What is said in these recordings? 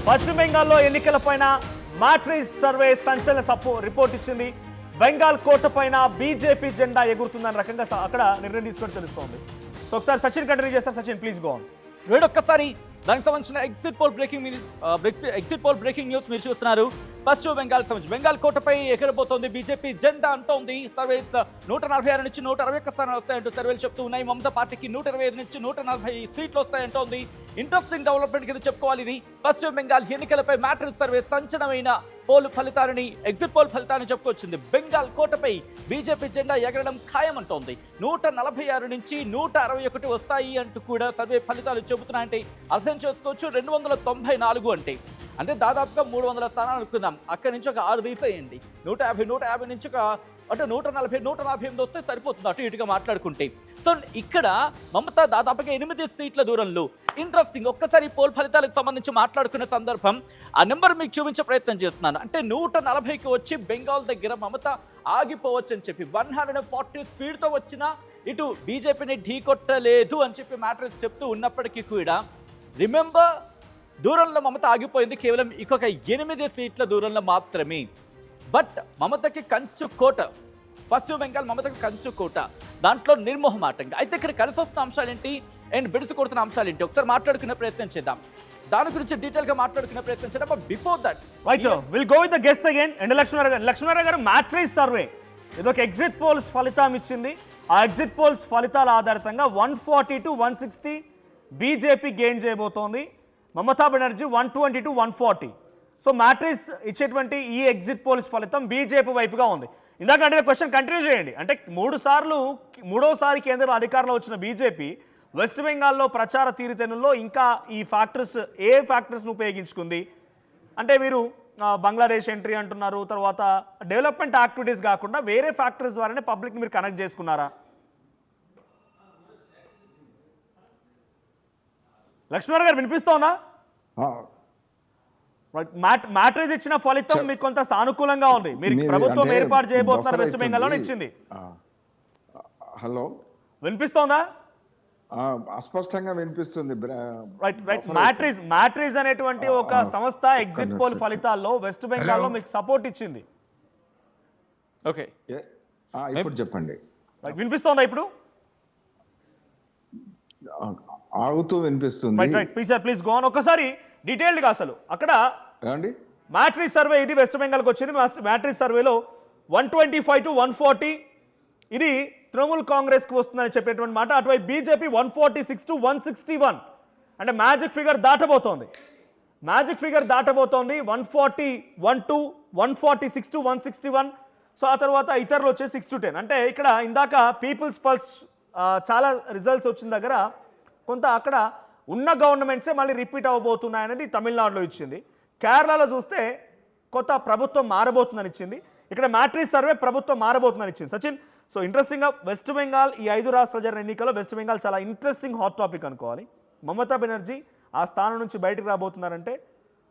పశ్చిమ బెంగాల్లో ఎన్నికలపైన matrix survey సంచలన రిపోర్ట్ ఇచ్చింది. బెంగాల్ కోట పైన బీజేపీ జెండా ఎగురుతుందన్న రకంగా అక్కడ నిర్ణయం తీసుకొని తెలుస్తోంది. సో ఒకసారి సచిన్ కంటిన్యూ చేస్తారు. Sachin please go on. వేడొక్కసారి దానికి సంబంధించిన ఎగ్జిట్ పోల్ బ్రేకింగ్ న్యూస్ మీరు చూస్తున్నారు. పశ్చిమ బెంగాల్ సంబంధించి బెంగాల్ కోటపై ఎగరబోతోంది బీజేపీ జెండా అంటోంది. సర్వేస్ 146 నుంచి 161 స్థానాలు వస్తాయంటూ సర్వేలు చెప్తూ ఉన్నాయి. మమతా పార్టీకి 125 నుంచి 140 సీట్లు వస్తాయంటోంది. ఇంట్రెస్టింగ్ డెవలప్మెంట్ కింద చెప్పుకోవాలి ఇది. పశ్చిమ బెంగాల్ ఎన్నికలపై మ్యాట్రిక్స్ సర్వే సంచలనమైన పోల్ ఫలితాలని ఎగ్జిట్ పోల్ ఫలితాన్ని చెప్పుకొచ్చింది. బెంగాల్ కోటపై బీజేపీ జెండా ఎగరడం ఖాయమంటోంది. 146 నుంచి 161 వస్తాయి అంటూ కూడా సర్వే ఫలితాలు చెబుతున్నాయంటే అర్థం చేసుకోవచ్చు. 294 అంటే దాదాపుగా 300 స్థానాలు అనుకుందాం. అక్కడి నుంచి ఒక 6 తీసేయండి. 150 నుంచి ఒక అంటే 140 148 వస్తే సరిపోతుంది అటు ఇటుగా మాట్లాడుకుంటే. సో ఇక్కడ మమతా దాదాపుగా 8 సీట్ల దూరంలో. ఇంట్రెస్టింగ్, ఒక్కసారి పోల్ ఫలితాలకు సంబంధించి మాట్లాడుకునే సందర్భం ఆ నెంబర్ మీకు చూపించే ప్రయత్నం చేస్తున్నాను. అంటే 140కి వచ్చి బెంగాల్ దగ్గర మమత ఆగిపోవచ్చు అని చెప్పి 140 స్పీడ్తో వచ్చినా ఇటు బీజేపీని ఢీకొట్టలేదు అని చెప్పి మ్యాట్రిక్స్ చెప్తూ ఉన్నప్పటికీ కూడా రిమెంబర్ దూరంలో మమత ఆగిపోయింది కేవలం ఇంకొక 8 సీట్ల దూరంలో మాత్రమే. బట్ మమతకి కంచు కోట, పశ్చిమ బెంగాల్ మమతకి కంచు కోట, దాంట్లో నిర్మోహమాటంగా. అయితే ఇక్కడ కలిసి వస్తున్న అంశాలు ఏంటి అండ్ బిడుసు కొడుతున్న అంశాలు ఏంటి ఒకసారి మాట్లాడుకునే ప్రయత్నం చేద్దాం. దాని గురించి డీటెయిల్ గా మాట్లాడుకునే ప్రయత్నం చేద్దాం. But before that will go with the guest again. And Lakshmanarao గారు మ్యాట్రిక్స్ సర్వే ఇదొక ఎగ్జిట్ పోల్స్ ఫలితం ఇచ్చింది. ఆ ఎగ్జిట్ పోల్స్ ఫలితాల ఆధారితంగా 140 to 160 బీజేపీ గెయిన్ చేయబోతోంది. Mamata Banerjee 120 to 140. So matrix ఇచ్చేటువంటి ఈ ఎగ్జిట్ పోల్స్ ఫలితం బీజేపీ వైపుగా ఉంది. ఇందాక అంటే క్వశ్చన్ కంటిన్యూ చేయండి. అంటే మూడోసారి కేంద్రంలో అధికారంలో వచ్చిన బీజేపీ వెస్ట్ బెంగాల్లో ప్రచార తీరుతెన్నుల్లో ఇంకా ఈ ఫ్యాక్టర్స్ ఏ ఫ్యాక్టర్స్ను ఉపయోగించుకుంది అంటే మీరు బంగ్లాదేశ్ ఎంట్రీ అంటున్నారు, తర్వాత డెవలప్మెంట్ యాక్టివిటీస్ కాకుండా వేరే ఫ్యాక్టర్స్ ద్వారానే పబ్లిక్ని మీరు కనెక్ట్ చేసుకున్నారా? లక్ష్మణ్ గారు వినిపిస్తోందా? మ్యాట్రిక్స్ ఇచ్చిన ఫలితం మీకు కొంత సానుకూలంగా ఉంది. మీరు ప్రభుత్వం ఏర్పాటు చేయబోతున్నారు వెస్ట్ బెంగాల్లో ఇచ్చింది. హలో, వినిపిస్తోందా? అస్పష్టంగా వినిపిస్తుంది. మ్యాట్రిక్స్ అనేటువంటి ఒక సంస్థ ఎగ్జిట్ పోల్ ఫలితాల్లో వెస్ట్ బెంగాల్లో మీకు సపోర్ట్ ఇచ్చింది. ఓకే, ఇప్పుడు చెప్పండి. వినిపిస్తోందా ఇప్పుడు? ఆగుతూ వినిపిస్తుంది. Please go on. ఒకసారి డీటెయిల్డ్ గా అసలు అక్కడ మ్యాట్రిక్స్ సర్వే ఇది వెస్ట్ బెంగాల్కి వచ్చింది. మ్యాట్రిక్స్ సర్వేలో 125 to 140 ఇది తృణమూల్ కాంగ్రెస్కి వస్తుందని చెప్పేటువంటి మాట. అటువైపు బీజేపీ 146 to 161 అంటే మ్యాజిక్ ఫిగర్ దాటబోతోంది. 141 to 146 to 161. సో ఆ తర్వాత ఇతరులు వచ్చే 6 to 10. అంటే ఇక్కడ ఇందాక పీపుల్స్ పల్స్ చాలా రిజల్ట్స్ వచ్చిన దగ్గర కొంత అక్కడ ఉన్న గవర్నమెంట్సే మళ్ళీ రిపీట్ అవ్వబోతున్నాయనేది తమిళనాడులో ఇచ్చింది. కేరళలో చూస్తే కొత్త ప్రభుత్వం మారబోతుందని ఇచ్చింది. ఇక్కడ మ్యాట్రిక్స్ సర్వే ప్రభుత్వం మారబోతుందని ఇచ్చింది. సచిన్, సో ఇంట్రెస్టింగ్గా వెస్ట్ బెంగాల్ ఈ 5 రాష్ట్రాల జరిగిన ఎన్నికల్లో వెస్ట్ బెంగాల్ చాలా ఇంట్రెస్టింగ్ హాట్ టాపిక్ అనుకోవాలి. మమతా బెనర్జీ ఆ స్థానం నుంచి బయటకు రాబోతున్నారంటే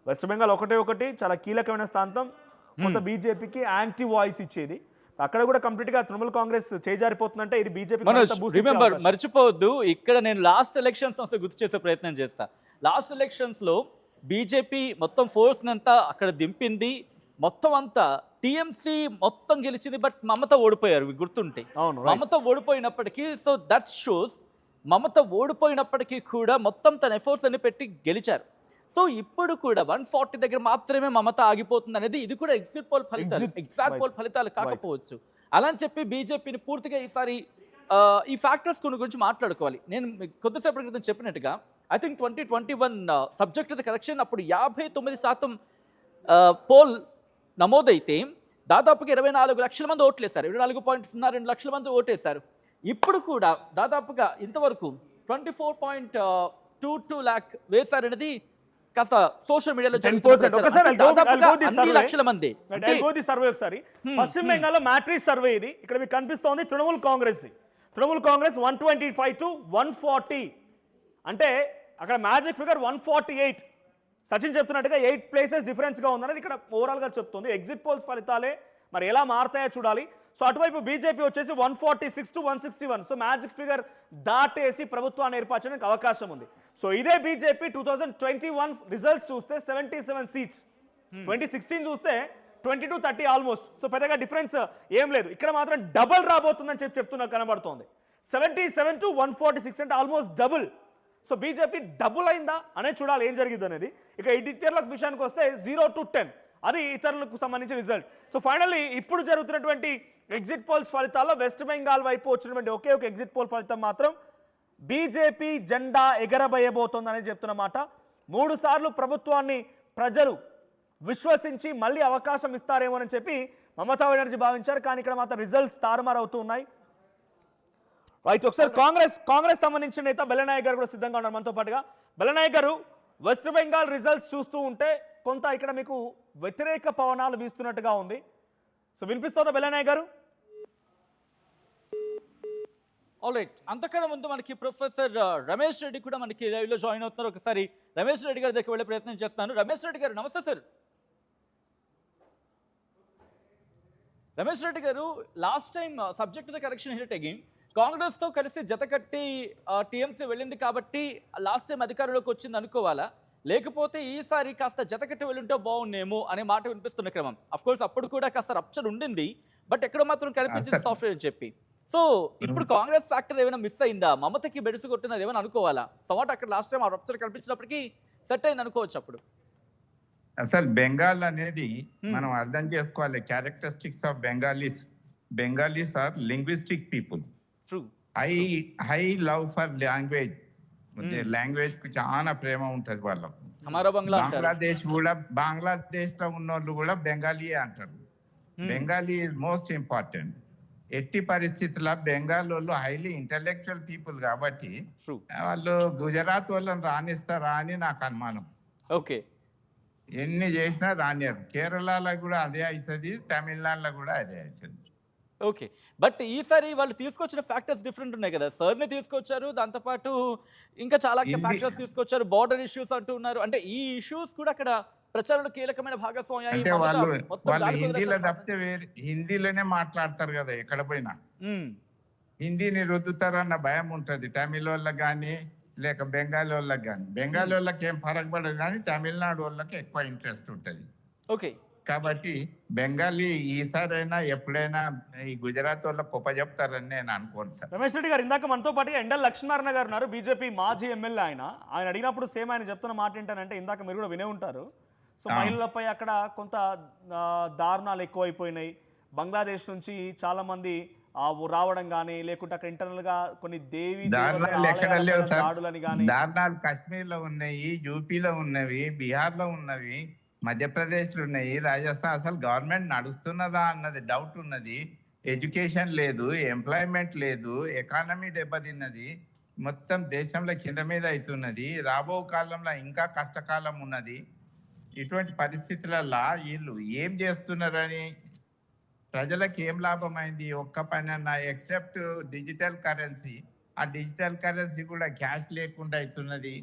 వెస్ట్ బెంగాల్ ఒకటి చాలా కీలకమైన స్థానం. కొంత బీజేపీకి యాంటీ వాయిస్ ఇచ్చేది. అక్కడ కూడా కంప్లీట్ గా తృణమూల్ కాంగ్రెస్ చేజారిపోతుందంటే ఇది బీజేపీ. రిమెంబర్, మర్చిపోవద్దు, ఇక్కడ నేను లాస్ట్ ఎలక్షన్స్ గుర్తు చేసే ప్రయత్నం చేస్తా. లాస్ట్ ఎలక్షన్స్ లో బీజేపీ మొత్తం ఫోర్స్ అంతా అక్కడ దింపింది, మొత్తం అంతా టీఎంసీ మొత్తం గెలిచింది. బట్ మమత ఓడిపోయారు, గుర్తుంటే. మమత ఓడిపోయినప్పటికీ, సో దట్ షోస్ మమత ఓడిపోయినప్పటికీ కూడా మొత్తం తన ఎఫర్ట్స్ అన్ని పెట్టి గెలిచారు. సో ఇప్పుడు కూడా 140 దగ్గర మాత్రమే మమత ఆగిపోతుంది అనేది ఇది కూడా ఎగ్జిట్ పోల్ ఫలితాలు, ఎగ్జాక్ట్ పోల్ ఫలితాలు కాకపోవచ్చు. అలా అని చెప్పి బీజేపీని పూర్తిగా ఈసారి ఈ ఫ్యాక్టర్స్ గురించి మాట్లాడుకోవాలి. నేను కొద్దిసేపటి క్రితం చెప్పినట్టుగా I think 2021 subject the correction అప్పుడు 59% పోల్ నమోదైతే దాదాపుగా 24 లక్షల మంది ఓట్లేశారు. 24.02 లక్షల మంది ఓటేశారు. ఇప్పుడు కూడా దాదాపుగా ఇంతవరకు 24.22 lakh వేశారనేది కాస్త సోషల్ మీడియాలో లక్షల మంది. పశ్చిమ బెంగాల్లో మ్యాట్రిక్స్ సర్వే ఇది. ఇక్కడ మీకు కనిపిస్తోంది తృణమూల్ కాంగ్రెస్ 125 to 140 అంటే అక్కడ మ్యాజిక్ ఫిగర్ 148. సచిన్ చెప్తున్నట్టుగా 8 ప్లేసెస్ డిఫరెన్స్ గా ఉందనేది ఇక్కడ ఓవరాల్ గా చెప్తుంది. ఎగ్జిట్ పోల్స్ ఫలితాలే మరి ఎలా మారుతాయో చూడాలి. సో అటువైపు బీజేపీ వచ్చేసి 146 to 161. సో మ్యాజిక్ ఫిగర్ దాటేసి ప్రభుత్వాన్ని ఏర్పరచడానికి అవకాశం ఉంది. సో ఇదే బీజేపీ 2021 రిజల్ట్స్ చూస్తే 77 సీట్స్, 2016 చూస్తే 20 to 30 ఆల్మోస్ట్. సో పెద్దగా డిఫరెన్స్ ఏం లేదు. ఇక్కడ మాత్రం డబుల్ రాబోతుందని చెప్తున్నా కనబడుతోంది. 77 to 146 అంటే almost double. So BJP double అయిందా అనేది చూడాలి ఏం జరిగింది అనేది. ఇక ఇతరుల విషయానికి వస్తే 0 to 10 అది ఇతరులకు సంబంధించిన రిజల్ట్. సో ఫైనల్లీ ఇప్పుడు జరుగుతున్నటువంటి ఎగ్జిట్ పోల్స్ ఫలితాల్లో వెస్ట్ బెంగాల్ వైపు వచ్చినటువంటి ఒకే ఒక ఎగ్జిట్ పోల్ ఫలితం మాత్రం బీజేపీ జెండా ఎగరబోయబోతోందని చెప్తున్నమాట. 3 సార్లు ప్రభుత్వాన్ని ప్రజలు విశ్వసించి మళ్ళీ అవకాశం ఇస్తారేమోనని చెప్పి మమతా బెనర్జీ భావించారు. కానీ ఇక్కడ మాత్రం రిజల్ట్స్ తారుమారు అవుతూ ఉన్నాయి. రైట్, ఒకసారి కాంగ్రెస్ సంబంధించిన నేత బెల్లనాయక్ గారు కూడా సిద్ధంగా ఉన్నారు మనతో పాటుగా. బెల్లనాయక్ గారు, వెస్ట్ బెంగాల్ రిజల్ట్స్ చూస్తూ ఉంటే కొంత ఇక్కడ మీకు వ్యతిరేక పవనాలు వీస్తున్నట్టుగా ఉంది. సో వినిపిస్తుందా బెల్లనాయక్ గారు? ఆల్రైట్, అంతకన్నా ముందు మనకి ప్రొఫెసర్ రమేష్ రెడ్డి కూడా మనకి లైవ్లో జాయిన్ అవుతున్నారు. ఒకసారి రమేష్ రెడ్డి గారి దగ్గరికి వెళ్ళే ప్రయత్నం చేస్తాను. రమేష్ రెడ్డి గారు, నమస్తే సార్. రమేష్ రెడ్డి గారు, last time subject the correction hit again కాంగ్రెస్తో కలిసి జతకట్టి టీఎంసీ వెళ్ళింది కాబట్టి లాస్ట్ టైం అధికారంలోకి వచ్చింది అనుకోవాలా, లేకపోతే ఈసారి కాస్త జతకట్టి వెళ్ళుంటే బాగుండేమో అనే మాట వినిపిస్తున్న క్రమం. అఫ్ కోర్స్ అప్పుడు కూడా కాస్త రప్చర్ ఉండింది, బట్ ఎక్కడ మాత్రం కనిపించింది సాఫ్ట్వేర్ అని చెప్పి. సో ఇప్పుడు కాంగ్రెస్ ఫ్యాక్టర్ ఏమైనా మిస్ అయిందా? మమతకి బెడుసు కొట్టినది ఏమైనా అనుకోవాలా? సో వాట్ అక్కడ లాస్ట్ టైం ఆ రప్చర్ కనిపించినప్పటికీ సెట్ అయింది అనుకోవచ్చు అప్పుడు. అసలు బెంగాల్ అనేది మనం అర్థం చేసుకోవాలి. Characteristics of Bengalis are linguistic people. True. High love for language. Language కు చాలా ప్రేమ ఉంటది వాళ్ళకు. బంగ్లాదేశ్ లో ఉన్న వాళ్ళు కూడా బెంగాలీ అంటారు. Bengali is most important. ఎట్టి పరిస్థితుల్లో బెంగాల్ వాళ్ళు హైలీ ఇంటలెక్చువల్ పీపుల్ కాబట్టి వాళ్ళు గుజరాత్ వాళ్ళని రాణిస్తారా అని నాకు అనుమానం. ఓకే, ఎన్ని చేసినా రానియారు. కేరళలో కూడా అదే అవుతుంది, తమిళనాడులో కూడా అదే అవుతుంది. ఓకే, బట్ ఈసారి వాళ్ళు తీసుకొచ్చిన ఫ్యాక్టర్స్ డిఫరెంట్ ఉన్నాయి కదా. సర్ని తీసుకొచ్చారు, దాంతోపాటు ఇంకా చాలా ఫ్యాక్టర్స్ తీసుకొచ్చారు. బార్డర్ ఇష్యూస్ అంటూ ఉన్నారు. అంటే ఈ ఇష్యూస్ కూడా అక్కడ ప్రచారంలో కీలకమైన భాగస్వామ్యం. అంటే వాళ్ళు హిందీలో తప్పితే హిందీలోనే మాట్లాడతారు కదా ఎక్కడ పోయినా. హిందీని రుద్దుతారన్న భయం ఉంటది తమిళ వాళ్ళకి కానీ లేక బెంగాలీ వాళ్ళకి కానీ. బెంగాలీ వాళ్ళకి ఏం ఫరక్ పడదు కానీ తమిళనాడు వాళ్ళకి ఎక్కువ ఇంట్రెస్ట్ ఉంటుంది. ఓకే, కాబట్టి బెంగాలీ ఈసారైనా ఎప్పుడైనా ఈ గుజరాత్ వాళ్ళకి గొప్ప చెప్తారని నేను అనుకోను సార్. రమేష్ రెడ్డి గారు, ఇందాక మనతో పాటు ఎండల్ లక్ష్మీనారాయణ గారు ఉన్నారు, బీజేపీ మాజీ ఎమ్మెల్యే. ఆయన అడిగినప్పుడు సేమ్ ఆయన చెప్తున్న మాట ఏంటంటే, ఇందాక మీరు కూడా వినే ఉంటారు. సో మహిళలపై అక్కడ కొంత దారుణాలు ఎక్కువైపోయినాయి. బంగ్లాదేశ్ నుంచి చాలా మంది రావడం కానీ, లేకుంటే అక్కడ ఇంటర్నల్ గా కొన్ని దాడులని కానీ. దారుణాలు కాశ్మీర్ లో ఉన్నాయి, యూపీలో ఉన్నవి, బీహార్ లో ఉన్నవి, మధ్యప్రదేశ్ లో ఉన్నాయి, రాజస్థాన్. అసలు గవర్నమెంట్ నడుస్తున్నదా అన్నది డౌట్ ఉన్నది. ఎడ్యుకేషన్ లేదు, ఎంప్లాయ్మెంట్ లేదు, ఎకానమీ దెబ్బతిన్నది, మొత్తం దేశంలో కింద మీద అవుతున్నది. రాబో కాలంలో ఇంకా కష్టకాలం ఉన్నది. ఇటువంటి పరిస్థితులలో వీళ్ళు ఏం చేస్తున్నారని, ప్రజలకు ఏం లాభమైంది ఒక్క పని అన్న, ఎక్సెప్ట్ డిజిటల్ కరెన్సీ. ఆ డిజిటల్ కరెన్సీ కూడా క్యాష్ లేకుండా అవుతున్నది.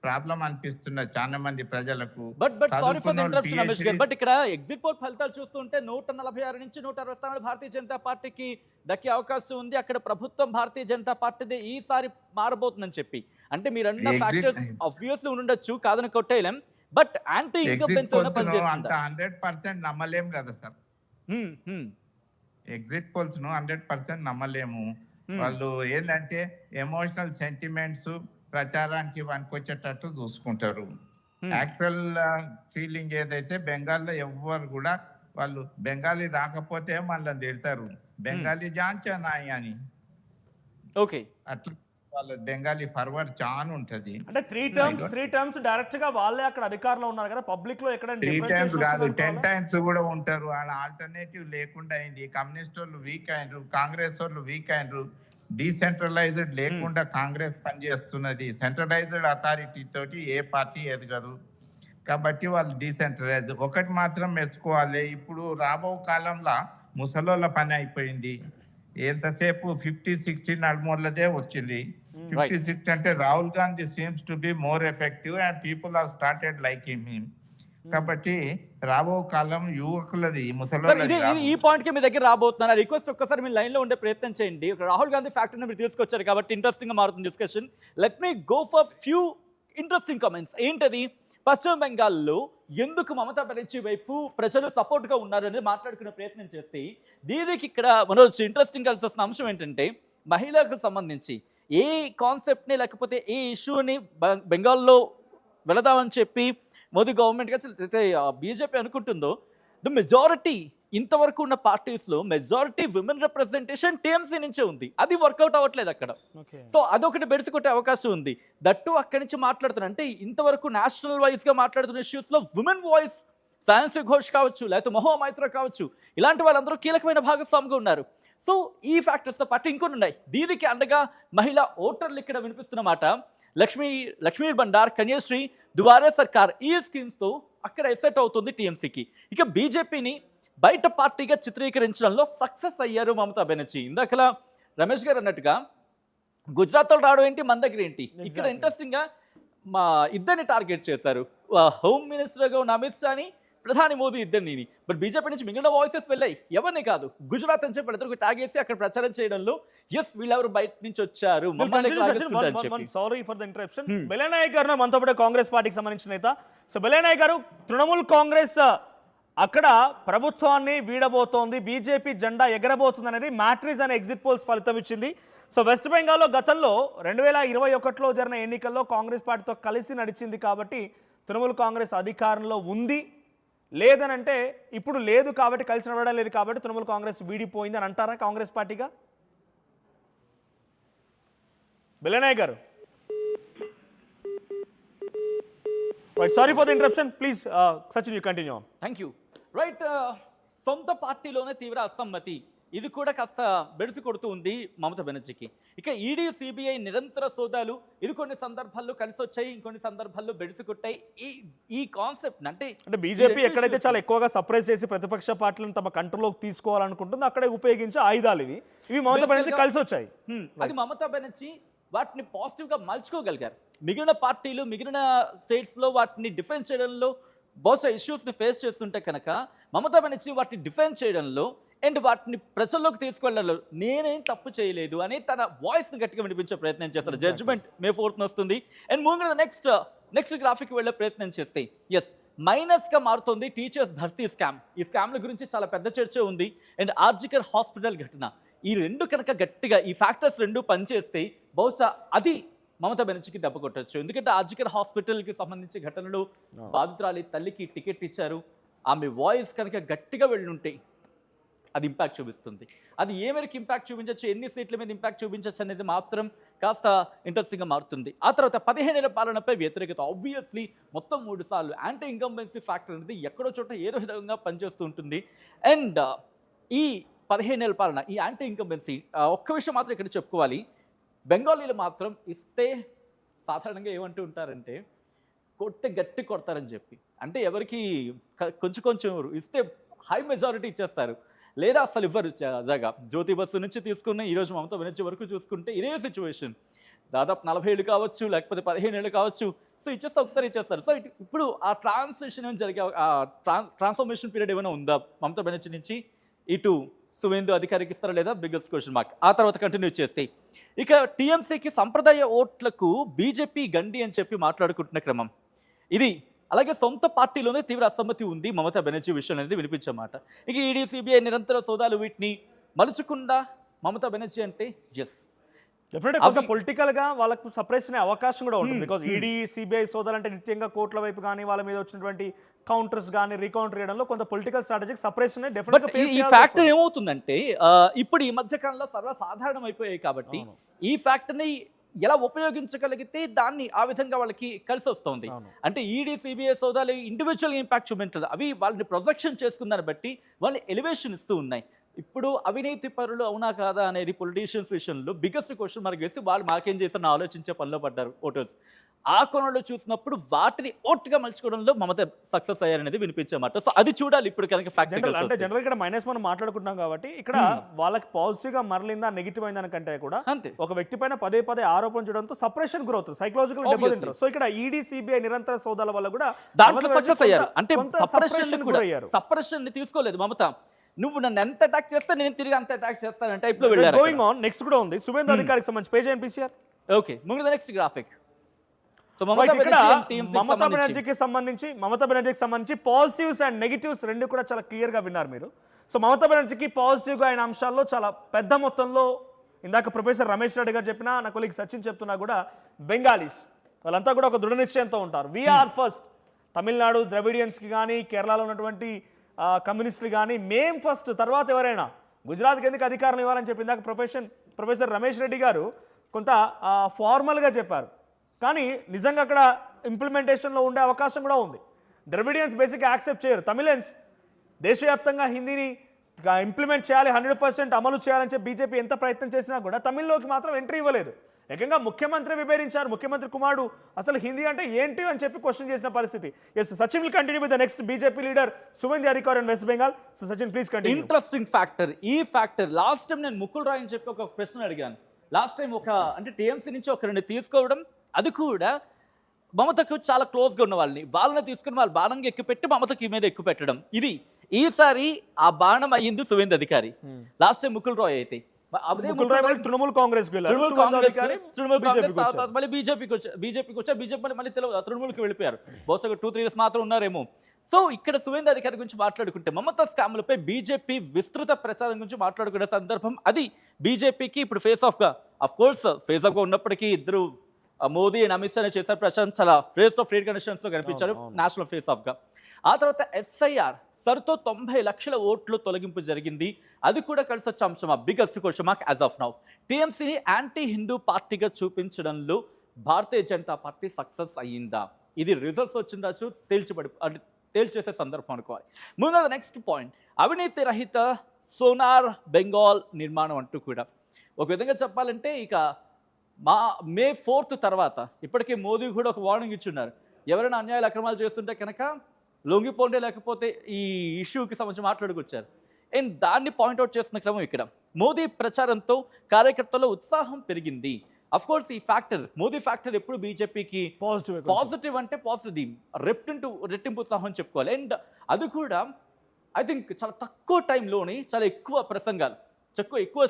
ప్రాబ్లం అనిపిస్తున్నది చాలా మంది ప్రజలకు. But sorry for the interruption Ramesh గారు, బట్ ఇక్కడ ఎగ్జిట్ పోల్ ఫలితాలు చూస్తుంటే 146 నుంచి 160 స్థానాలు భారతీయ జనతా పార్టీకి దక్కే అవకాశం ఉంది. అక్కడ ప్రభుత్వం భారతీయ జనతా పార్టీదే ఈసారి మారబోతుందని చెప్పి. అంటే మీరు అన్న ఫ్యాక్టర్స్ ఆబ్వియస్లీ ఉండొచ్చు, కాదని కొట్టేయలేం. బట్ యాంటీ ఇన్కంబెన్సీ ఉన్న పనిచేస్తుందా? 100% నమ్మలేము కదా సార్. ఎగ్జిట్ పోల్స్ ను 100% నమ్మలేము. వాళ్ళు ఏంటంటే ఎమోషనల్ సెంటిమెంట్స్ ప్రచారానికి పనికొచ్చేటట్టు చూసుకుంటారు. యాక్చువల్ ఫీలింగ్ ఏదైతే బెంగాల్లో ఎవ్వరు కూడా వాళ్ళు బెంగాలీ రాకపోతే మళ్ళీ తిడతారు, బెంగాలీ జాంచా నాయి అని. ఓకే, అట్లా వాళ్ళ బెంగాలీ ఫర్వర్డ్ చాలా ఉంటది. అంటే 3 టర్మ్స్ డైరెక్ట్ గా వాళ్ళే అక్కడ అధికారంలో ఉన్నారు కదా. పబ్లిక్ లో ఎక్కడ 3 times కాదు 10 times కూడా ఉంటారు. వాళ్ళ ఆల్టర్నేటివ్ లేకుండా అయింది. కమ్యూనిస్ట్ వాళ్ళు వీక్ అయినరు, కాంగ్రెస్ వాళ్ళు వీక్ అయినరు. డీసెంట్రలైజ్డ్ లేకుండా కాంగ్రెస్ పనిచేస్తున్నది. సెంట్రలైజ్డ్ అథారిటీ తోటి ఏ పార్టీ ఎదగదు. కాబట్టి వాళ్ళు డీసెంట్రలైజ్. ఒకటి మాత్రం మెచ్చుకోవాలి, ఇప్పుడు రాబో కాలంలో ముసలోళ్ళ పని అయిపోయింది. ఎంతసేపు 50-60 నడుమూలదే వచ్చింది. 50-60 అంటే Rahul Gandhi seems to be more effective and people are started liking him. కాబట్టి రాబో కాలం యువకులది సార్ ముసలి ఇది ఈ పాయింట్ కి మీ దగ్గర రాబోతున్నారు. రిక్వెస్ట్ ఒక్కసారి మీ లైన్ లో ఉండే ప్రయత్నం చేయండి. రాహుల్ గాంధీ ఫ్యాక్టర్ని మీరు తీసుకొచ్చారు కాబట్టి ఇంట్రెస్టింగ్ గా మారుతుంది discussion. Let me go for few interesting comments. ఏంటది? పశ్చిమ బెంగాల్లో ఎందుకు మమతా బెనర్జీ వైపు ప్రజలు సపోర్ట్ గా ఉన్నారనేది మాట్లాడుకునే ప్రయత్నం చేస్తే, దీనికి ఇక్కడ మనోజ్ ఇంట్రెస్టింగ్ కలిసిన అంశం ఏంటంటే, మహిళలకు సంబంధించి ఏ కాన్సెప్ట్ని లేకపోతే ఏ ఇష్యూని బెంగాల్లో వెళదామని చెప్పి మోదీ గవర్నమెంట్గా బీజేపీ అనుకుంటుందో, ద మెజారిటీ ఇంతవరకు ఉన్న పార్టీస్లో మెజారిటీ విమెన్ రిప్రజెంటేషన్ టీఎంసీ నుంచే ఉంది. అది వర్కౌట్ అవ్వట్లేదు అక్కడ. సో అదొకటి బెడిసి కొట్టే అవకాశం ఉంది. దట్టు అక్కడి నుంచి మాట్లాడుతున్నారు అంటే ఇంతవరకు నేషనల్ వైజ్గా మాట్లాడుతున్న ఇష్యూస్లో విమెన్ వాయిస్, ఫ్యాన్సీ ఘోష్ కావచ్చు, లేకపోతే మహో మైత్ర కావచ్చు, ఇలాంటి వాళ్ళందరూ కీలకమైన భాగస్వామిగా ఉన్నారు. సో ఈ ఫ్యాక్టర్స్తో పాటు ఇంకొన్ని ఉన్నాయి. దీనికి అండగా మహిళా ఓటర్లు ఇక్కడ వినిపిస్తున్న మాట, లక్ష్మీ బండార్, కన్యాశ్రీ, దువారే సర్కార్, ఈ స్కీమ్స్తో అక్కడ ఎసెట్ అవుతుంది టీఎంసీకి. ఇక బీజేపీని బయట పార్టీగా చిత్రీకరించడంలో సక్సెస్ అయ్యారు మమతా బెనర్జీ. ఇందాకలా రమేష్ గారు అన్నట్టుగా గుజరాత్లో రావడం ఏంటి, మన దగ్గర ఏంటి, ఇక్కడ ఇంట్రెస్టింగ్గా మా ఇద్దరిని టార్గెట్ చేశారు. హోమ్ మినిస్టర్గా ఉన్న అమిత్ షాని, ప్రధాని మోదీ ఇద్దరిని. బట్ బీజేపీ నుంచి మిగిలిన వాయిసెస్ వెళ్ళాయి. ఎవరిని కాదు, గుజరాత్ అని చెప్పి వాళ్ళిద్దరికి ట్యాగ్ చేసి అక్కడ ప్రచారం చేయడంలో ఎస్ వీళ్ళెవరు బయట నుంచి వచ్చారు. Sorry for the interruption. Belanayak గారు మనతో పాటు కాంగ్రెస్ పార్టీకి సంబంధించిన నేత. సో బెలనాయక్ గారు, తృణమూల్ కాంగ్రెస్ అక్కడ ప్రభుత్వాన్ని వీడబోతోంది, బీజేపీ జెండా ఎగరబోతుంది అనేది మ్యాట్రిస్ అనే ఎగ్జిట్ పోల్స్ ఫలితం ఇచ్చింది. సో వెస్ట్ బెంగాల్లో గతంలో 2021లో జరిగిన ఎన్నికల్లో కాంగ్రెస్ పార్టీతో కలిసి నడిచింది కాబట్టి తృణమూల్ కాంగ్రెస్ అధికారంలో ఉంది. లేదనంటే ఇప్పుడు లేదు కాబట్టి, కలిసి నడవడం లేదు కాబట్టి తృణమూల్ కాంగ్రెస్ వీడిపోయింది అని అంటారా కాంగ్రెస్ పార్టీగా? బెలనాయక్ గారు, right, sorry for the interruption. Please Sachin, you continue on. Thank you. Right, సొంత పార్టీలోనే తీవ్ర అసమ్మతి, ఇది కూడా కాస్త బెడిసి కొడుతూ ఉంది మమతా బెనర్జీకి. ఇక ఈడీ, సిబిఐ నిరంతర సోదాలు, ఇది కొన్ని సందర్భాల్లో కలిసి వచ్చాయి, ఇంకొన్ని సందర్భాల్లో బెడిసి కొట్టాయి. ఈ కాన్సెప్ట్ అంటే బీజేపీ ఎక్కడైతే చాలా ఎక్కువగా సప్రెస్ చేసి ప్రతిపక్ష పార్టీలను తమ కంట్రోల్లోకి తీసుకోవాలనుకుంటుందో అక్కడే ఉపయోగించే ఆయుధాలు ఇవి మమతా బెనర్జీ కలిసి వచ్చాయి. అది మమతా బెనర్జీ వాటిని పాజిటివ్గా మలుచుకోగలిగారు. మిగిలిన పార్టీలు మిగిలిన స్టేట్స్లో వాటిని డిఫెండ్ చేయడంలో బహుశా ఇష్యూస్ని ఫేస్ చేస్తుంటే కనుక మమతా బెనర్జీ వాటిని డిఫెండ్ చేయడంలో అండ్ వాటిని ప్రజల్లోకి తీసుకెళ్లడంలో నేనేం తప్పు చేయలేదు అని తన వాయిస్ని గట్టిగా వినిపించే ప్రయత్నం చేస్తారు. జడ్జిమెంట్ May 4th వస్తుంది. అండ్ మూవింగ్ నెక్స్ట్ గ్రాఫిక్ వెళ్ళే ప్రయత్నం చేస్తే ఎస్ మైనస్గా మారుతుంది టీచర్స్ భర్తీ స్కామ్. ఈ స్కామ్ల గురించి చాలా పెద్ద చర్చ ఉంది. అండ్ ఆర్జికర్ హాస్పిటల్ ఘటన, ఈ రెండు కనుక గట్టిగా ఈ ఫ్యాక్టర్స్ రెండు పనిచేస్తే బహుశా అది మమతా బెనర్జీకి దెబ్బ కొట్టచ్చు. ఎందుకంటే ఆర్జికర్ హాస్పిటల్కి సంబంధించి ఘటనలు బాధితురాలి తల్లికి టికెట్ ఇచ్చారు. ఆమె వాయిస్ కనుక గట్టిగా వెళ్ళుంటే అది ఇంపాక్ట్ చూపిస్తుంది. అది ఏ మేరకు ఇంపాక్ట్ చూపించవచ్చు, ఎన్ని సీట్ల మీద ఇంపాక్ట్ చూపించవచ్చు అనేది మాత్రం కాస్త ఇంట్రెస్టింగ్గా మారుతుంది. ఆ తర్వాత 15 ఏళ్ల పాలనపై వ్యతిరేకత, ఆబ్వియస్లీ మొత్తం 3 సార్లు యాంటీ ఇన్కంబెన్సీ ఫ్యాక్టర్ అనేది ఎక్కడో చోట ఏదో విధంగా పనిచేస్తూ ఉంటుంది. అండ్ ఈ 15 ఏళ్ల పాలన, ఈ యాంటీ ఇన్కంబెన్సీ, ఒక్క విషయం మాత్రం ఇక్కడ చెప్పుకోవాలి, బెంగాలీలు మాత్రం ఇస్తే సాధారణంగా ఏమంటూ ఉంటారంటే కొడితే గట్టి కొడతారని చెప్పి. అంటే ఎవరికి కొంచెం ఇస్తే హై మెజారిటీ ఇచ్చేస్తారు, లేదా అసలు ఇవ్వరు. జగా జ్యోతి బస్సు నుంచి తీసుకున్న ఈరోజు మమతా బెనర్జీ వరకు చూసుకుంటే ఇదే సిచ్యువేషన్. దాదాపు 40 ఏళ్ళు కావచ్చు, లేకపోతే 15 ఏళ్ళు కావచ్చు. సో ఇచ్చేస్తే ఒకసారి ఇచ్చేస్తారు. సో ఇప్పుడు ఆ ట్రాన్సిషన్ ఏమైనా జరిగే ట్రాన్స్ఫర్మేషన్ పీరియడ్ ఏమైనా ఉందా మమతా బెనర్జీ నుంచి ఇటు సువేందు అధికారికి ఇస్తారా లేదా, బిగ్గెస్ట్ క్వశ్చన్ మార్క్. ఆ తర్వాత కంటిన్యూ చేస్తే ఇక టీఎంసీకి సంప్రదాయ ఓట్లకు బీజేపీ గండి అని చెప్పి మాట్లాడుకుంటున్న క్రమం ఇది. అలాగే సొంత పార్టీలోనే తీవ్ర అసమ్మతి ఉంది మమతా బెనర్జీ విషయం అనేది వినిపించమాట. ఇక ఈడీ, సిబిఐ నిరంతర సోదాలు, వీటిని మలుచుకుండా మమతా బెనర్జీ అంటే ఎస్ డెఫినెట్గా పొలిటికల్ గా వాళ్ళకు సపరేషన్ అయ్యే అవకాశం కూడా ఉంటుంది. బికాస్ ఈడీ, సిబిఐ సోదాలు అంటే నిత్యంగా కోర్టుల వైపు కానీ వాళ్ళ మీద వచ్చినటువంటి కౌంటర్స్ కానీ రీకౌంటర్ చేయడంలో కొంత పొలిటికల్ స్ట్రాటజిక్ సపరేషన్ ఈ ఫ్యాక్టర్ ఏమవుతుందంటే ఇప్పుడు ఈ మధ్య కాలంలో సర్వసాధారణం అయిపోయాయి కాబట్టి ఈ ఫ్యాక్టర్ని ఎలా ఉపయోగించగలిగితే దాన్ని ఆ విధంగా వాళ్ళకి కలిసి వస్తుంది. అంటే ఈడీ, సిబిఐ సోదాలు ఇండివిజువల్ ఇంపాక్ట్ చూపించదు, అవి వాళ్ళని ప్రొజెక్షన్ చేసుకున్న దాన్ని బట్టి వాళ్ళు ఎలివేషన్ ఇస్తూ ఉన్నాయి. ఇప్పుడు అవినీతి పరులు అవునా కాదా అనేది పొలిటీషియన్స్ విషయంలో బిగ్గెస్ట్ క్వశ్చన్ మార్క్ వేసి వాళ్ళు మాకేం చేశారని ఆలోచించే పనిలో పడ్డారు ఓటర్స్. ఆ కోణంలో చూసినప్పుడు వాటిని ఓట్గా మలుచుకోవడంలో మమత సక్సెస్ అయ్యారనేది వినిపించేమాట. సో అది చూడాలి ఇప్పుడు కనుక జనరల్ ఇక్కడ మైనస్ మనం మాట్లాడుకుంటున్నాం కాబట్టి ఇక్కడ వాళ్ళకి పాజిటివ్ గా మరలిందా నెగిటివ్ అయిందని కంటే కూడా అంతే. ఒక వ్యక్తి పైన పదే పదే ఆరోపణ చేయడంతో separation growth psychological development. So ఇక్కడ ఈడీ సిబిఐ నిరంతర సోదాల వల్ల కూడా దాంట్లో సక్సెస్ అయ్యారు. అంటే సపరేషన్ ని తీసుకోలేదు మమత. నువ్వు నన్ను ఎంత అటాక్ చేస్తే నేను తిరిగి అంత అటాక్ చేస్తాను టైప్ లో వెళ్ళారు. గోయింగ్ ఆన్ నెక్స్ట్ కూడా ఉంది సువేంద్ర అధికారికి సంబంధించి page NPCR. Okay, move the next graphic. So Mamata బెనర్జీకి సంబంధించి పాజిటివ్స్ అండ్ నెగిటివ్స్ రెండు కూడా చాలా క్లియర్ గా విన్నారు మీరు. సో మమతా బెనర్జీకి పాజిటివ్ గా అయిన అంశాల్లో చాలా పెద్ద మొత్తంలో ఇందాక ప్రొఫెసర్ రమేష్ రెడ్డి గారు చెప్పినా, నా కొలీగ్ సచిన్ చెప్తున్నా కూడా బెంగాలీస్ వాళ్ళంతా కూడా ఒక దృఢ నిశ్చయంతో ఉంటారు. We are first. తమిళనాడు ద్రవిడియన్స్కి కానీ కేరళలో ఉన్నటువంటి కమ్యూనిస్టులు కానీ మేం ఫస్ట్, తర్వాత ఎవరైనా. గుజరాత్కి ఎందుకు అధికారం ఇవ్వాలని చెప్పి ఇందాక ప్రొఫెసర్ రమేష్ రెడ్డి గారు కొంత ఫార్మల్గా చెప్పారు. కానీ నిజంగా అక్కడ ఇంప్లిమెంటేషన్లో ఉండే అవకాశం కూడా ఉంది. ద్రవిడియన్స్ బేసిక్గా యాక్సెప్ట్ చేయరు. తమిళన్స్ దేశవ్యాప్తంగా హిందీని ఇంప్లిమెంట్ చేయాలి, 100% అమలు చేయాలని చెప్పి బీజేపీ ఎంత ప్రయత్నం చేసినా కూడా తమిళ్లోకి మాత్రం ఎంట్రీ ఇవ్వలేదు. ఏకంగా ముఖ్యమంత్రి విభేదించారు. ముఖ్యమంత్రి కుమారుడు అసలు హిందీ అంటే ఏంటి అని చెప్పి క్వశ్చన్ చేసిన పరిస్థితి. Yes, Sachin will continue with the next BJP leader Suvendra Adhikari in West Bengal. So Sachin please continue. Interesting factor ఈ ఫ్యాక్టర్. లాస్ట్ టైం నేను ముకుల్ రాయ్ అని చెప్పి ఒక ప్రశ్న అడిగాను. లాస్ట్ టైం అంటే టీఎంసీ నుంచి ఒకరిని తీసుకోవడం, అది కూడా మమతకు చాలా క్లోజ్గా ఉన్న వాళ్ళని తీసుకుని వాళ్ళు బాణంగా ఎక్కుపెట్టి మమతకి మీద ఎక్కువ పెట్టడం. ఇది ఈసారి ఆ బాణం అయ్యింది సువేంద్ర అధికారి. లాస్ట్ టైం ముకుల్ రాయ్ అయితే తృణమూల్ కాంగ్రెస్ మళ్ళీ బీజేపీకి వచ్చారు. బీజేపీ మళ్ళీ తృణమూల్కి వెళ్ళిపోయారు. బహుశా 2-3 years మాత్రం ఉన్నారేమో. సో ఇక్కడ సువేంద్ర అధికారి గురించి మాట్లాడుకుంటే మమతా స్కామ్లపై బీజేపీ విస్తృత ప్రచారం గురించి మాట్లాడుకునే సందర్భం అది. బీజేపీకి ఇప్పుడు ఫేస్ ఆఫ్గా ఉన్నప్పటికీ ఇద్దరు మోదీ అండ్ అమిత్ షా చేశారు ప్రచారం. చాలా రేస్ ఆఫ్ ట్రేడ్ కండిషన్స్లో కనిపించారు నేషనల్ ఫేస్ ఆఫ్గా. ఆ తర్వాత SIR సరితో 90 లక్షల ఓట్లు తొలగింపు జరిగింది. అది కూడా కలిసి వచ్చే అంశం. Biggest question mark as of now. టీఎంసీని యాంటీ హిందూ పార్టీగా చూపించడంలో భారతీయ జనతా పార్టీ సక్సెస్ అయ్యిందా? ఇది రిజల్ట్స్ వచ్చిందా తేల్చేసే సందర్భం అనుకోవాలి. ముందు నెక్స్ట్ పాయింట్, అవినీతి రహిత సోనార్ బెంగాల్ నిర్మాణం అంటూ కూడా ఒక విధంగా చెప్పాలంటే ఇక May 4th తర్వాత ఇప్పటికే మోదీ కూడా ఒక వార్నింగ్ ఇచ్చున్నారు. ఎవరైనా అన్యాయాలు అక్రమాలు చేస్తుంటే కనుక లొంగిపోండే, లేకపోతే ఈ ఇష్యూకి సంబంధించి మాట్లాడుకొచ్చారు. అండ్ దాన్ని పాయింట్అవుట్ చేస్తున్న క్రమం ఇక్కడ మోదీ ప్రచారంతో కార్యకర్తల్లో ఉత్సాహం పెరిగింది. అఫ్ కోర్స్ ఈ ఫ్యాక్టర్, మోదీ ఫ్యాక్టర్ ఎప్పుడు బీజేపీకి పాజిటివ్ అంటే పాజిటివ్, రెట్టింపు ఉత్సాహం చెప్పుకోవాలి. అండ్ అది కూడా ఐ థింక్ చాలా తక్కువ టైంలోని చాలా ఎక్కువ ప్రసంగాలు, ఎక్కువ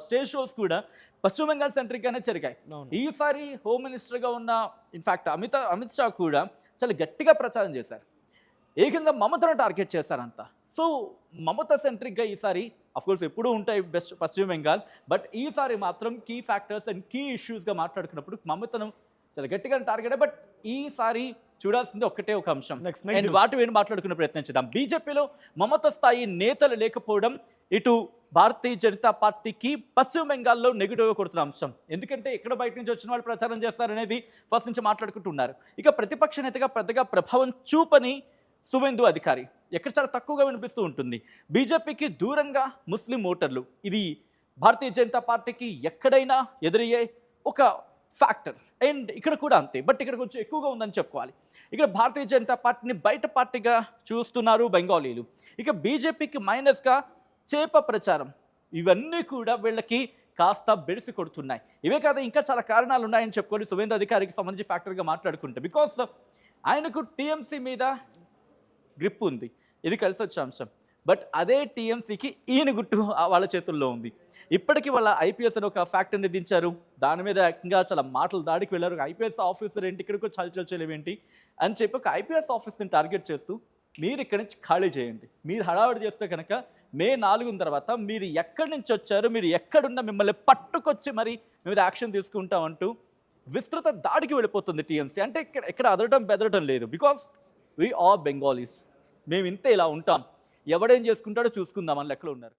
స్టేజ్ షోస్ కూడా పశ్చిమ బెంగాల్ సెంట్రిక్గానే జరిగాయి. ఈసారి హోమ్ మినిస్టర్గా ఉన్న ఇన్ఫ్యాక్ట్ అమిత్ షా కూడా చాలా గట్టిగా ప్రచారం చేశారు. ఏకంగా మమతను టార్గెట్ చేశారంతా. సో మమత సెంట్రిక్గా ఈసారి అఫ్కోర్స్ ఎప్పుడూ ఉంటాయి బెస్ట్ పశ్చిమ బెంగాల్, బట్ ఈసారి మాత్రం కీ ఫ్యాక్టర్స్ అండ్ కీ ఇష్యూస్గా మాట్లాడుకున్నప్పుడు మమతను చాలా గట్టిగా టార్గెట్. బట్ ఈసారి చూడాల్సింది ఒకటే ఒక అంశం, అండ్ వాటి వేణి మాట్లాడుకునే ప్రయత్నం చేద్దాం. బీజేపీలో మమత స్థాయి నేతలు లేకపోవడం ఇటు భారతీయ జనతా పార్టీకి పశ్చిమ బెంగాల్లో నెగిటివ్గా కొడుతున్న అంశం. ఎందుకంటే ఎక్కడ బయట నుంచి వచ్చిన వాళ్ళు ప్రచారం చేస్తారనేది ఫస్ట్ నుంచి మాట్లాడుకుంటున్నారు. ఇక ప్రతిపక్ష నేతగా పెద్దగా ప్రభావం చూపని సువేందు అధికారి ఎక్కడ చాలా తక్కువగా వినిపిస్తూ ఉంటుంది. బీజేపీకి దూరంగా ముస్లిం ఓటర్లు, ఇది భారతీయ జనతా పార్టీకి ఎక్కడైనా ఎదురయ్యే ఒక ఫ్యాక్టర్. అండ్ ఇక్కడ కూడా అంతే, బట్ ఇక్కడ కొంచెం ఎక్కువగా ఉందని చెప్పుకోవాలి. ఇక్కడ భారతీయ జనతా పార్టీని బయట పార్టీగా చూస్తున్నారు బెంగాలీలు. ఇక బీజేపీకి మైనస్గా చేప ప్రచారం, ఇవన్నీ కూడా వీళ్ళకి కాస్త బెడిసి కొడుతున్నాయి. ఇవే కాదు ఇంకా చాలా కారణాలు ఉన్నాయని చెప్పుకొని సువేంద్ర అధికారికి సంబంధించి ఫ్యాక్టర్గా మాట్లాడుకుంటే, బికాస్ ఆయనకు టీఎంసీ మీద గ్రిప్ ఉంది, ఇది కలిసి వచ్చే అంశం. బట్ అదే టీఎంసీకి ఈయన గుట్టు వాళ్ళ చేతుల్లో ఉంది. ఇప్పటికీ వాళ్ళ ఐపీఎస్ అని ఒక ఫ్యాక్టర్ని దించారు. దాని మీద ఏకంగా చాలా మాటలు దాడికి వెళ్ళారు. ఐపీఎస్ ఆఫీసర్ ఏంటి, ఇక్కడికి చల్చలేవేంటి అని చెప్పి ఒక ఐపీఎస్ ఆఫీసర్ని టార్గెట్ చేస్తూ మీరు ఇక్కడి నుంచి ఖాళీ చేయండి, మీరు హడావిడి చేస్తే కనుక May 4 తర్వాత మీరు ఎక్కడి నుంచి వచ్చారు, మీరు ఎక్కడున్నా మిమ్మల్ని పట్టుకొచ్చి మరి మీరు యాక్షన్ తీసుకుంటామంటూ విస్తృత దాడికి వెళ్ళిపోతుంది టీఎంసీ. అంటే ఎక్కడ అదరటం బెదరటం లేదు. బికాస్ వీ ఆర్ బెంగాలీస్, మేము ఇంతే ఇలా ఉంటాం, ఎవడేం చేసుకుంటాడో చూసుకుందామని లెక్కలో ఉన్నారు.